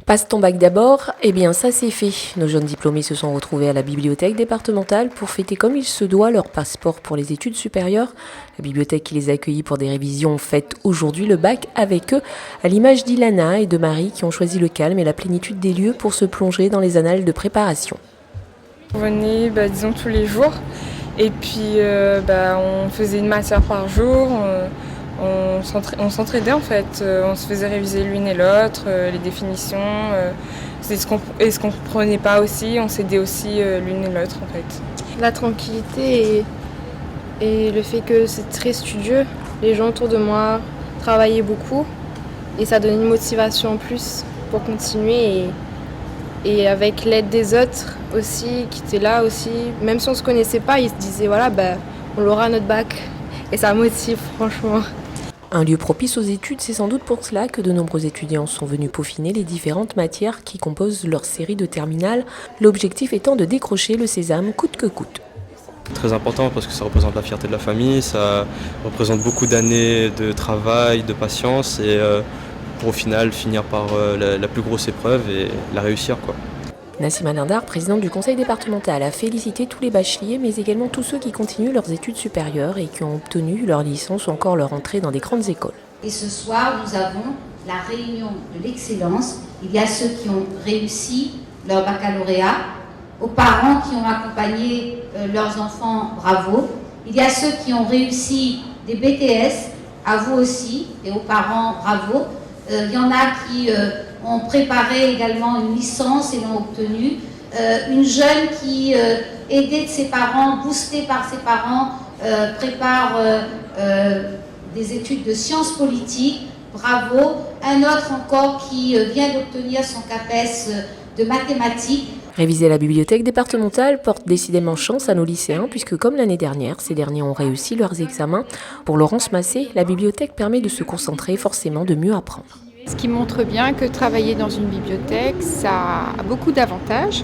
Passe ton bac d'abord, eh bien ça c'est fait. Nos jeunes diplômés se sont retrouvés à la bibliothèque départementale pour fêter comme il se doit leur passeport pour les études supérieures. La bibliothèque qui les a accueillis pour des révisions fête aujourd'hui le bac avec eux, à l'image d'Ilana et de Marie qui ont choisi le calme et la plénitude des lieux pour se plonger dans les annales de préparation. On venait disons tous les jours et puis on faisait une matière par jour. On s'entraidait en fait, on se faisait réviser l'une et l'autre, les définitions, et ce qu'on ne comprenait pas aussi, on s'aidait aussi l'une et l'autre en fait. La tranquillité et le fait que c'est très studieux, les gens autour de moi travaillaient beaucoup et ça donnait une motivation en plus pour continuer et avec l'aide des autres aussi qui étaient là aussi, même si on ne se connaissait pas, ils se disaient voilà on l'aura notre bac et ça motive franchement. Un lieu propice aux études, c'est sans doute pour cela que de nombreux étudiants sont venus peaufiner les différentes matières qui composent leur série de terminales, l'objectif étant de décrocher le sésame coûte que coûte. Très important parce que ça représente la fierté de la famille, ça représente beaucoup d'années de travail, de patience et pour au final finir par la plus grosse épreuve et la réussir, quoi. Nassima Lindar, présidente du conseil départemental, a félicité tous les bacheliers, mais également tous ceux qui continuent leurs études supérieures et qui ont obtenu leur licence ou encore leur entrée dans des grandes écoles. Et ce soir, nous avons la réunion de l'excellence. Il y a ceux qui ont réussi leur baccalauréat, aux parents qui ont accompagné leurs enfants, bravo. Il y a ceux qui ont réussi des BTS, à vous aussi, et aux parents, bravo. Il y en a qui ont préparé également une licence et l'ont obtenue. Une jeune qui, aidée de ses parents, boostée par ses parents, prépare des études de sciences politiques, bravo. Un autre encore qui vient d'obtenir son CAPES de mathématiques. Réviser la bibliothèque départementale porte décidément chance à nos lycéens puisque comme l'année dernière, ces derniers ont réussi leurs examens. Pour Laurence Massé, la bibliothèque permet de se concentrer, forcément de mieux apprendre. Ce qui montre bien que travailler dans une bibliothèque, ça a beaucoup d'avantages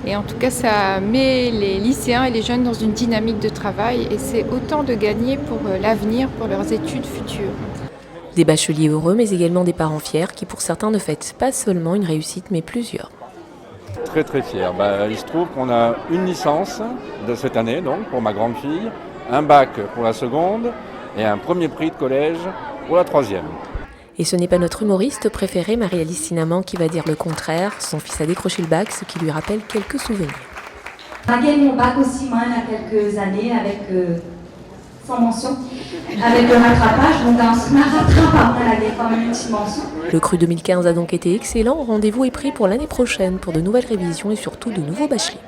et en tout cas ça met les lycéens et les jeunes dans une dynamique de travail et c'est autant de gagner pour l'avenir, pour leurs études futures. Des bacheliers heureux mais également des parents fiers qui pour certains ne fêtent pas seulement une réussite mais plusieurs. Très très fier. Il se trouve qu'on a une licence de cette année donc pour ma grande fille, un bac pour la seconde et un premier prix de collège pour la troisième. Et ce n'est pas notre humoriste préféré, Marie-Alice Sinaman, qui va dire le contraire. Son fils a décroché le bac, ce qui lui rappelle quelques souvenirs. J'ai gagné mon bac aussi, moi, il y a quelques années, avec, sans mention, avec le rattrapage. Donc, dans ce rattrapage, on a gagné quand même une petite mention. Le cru 2015 a donc été excellent. Rendez-vous est pris pour l'année prochaine pour de nouvelles révisions et surtout de nouveaux bacheliers.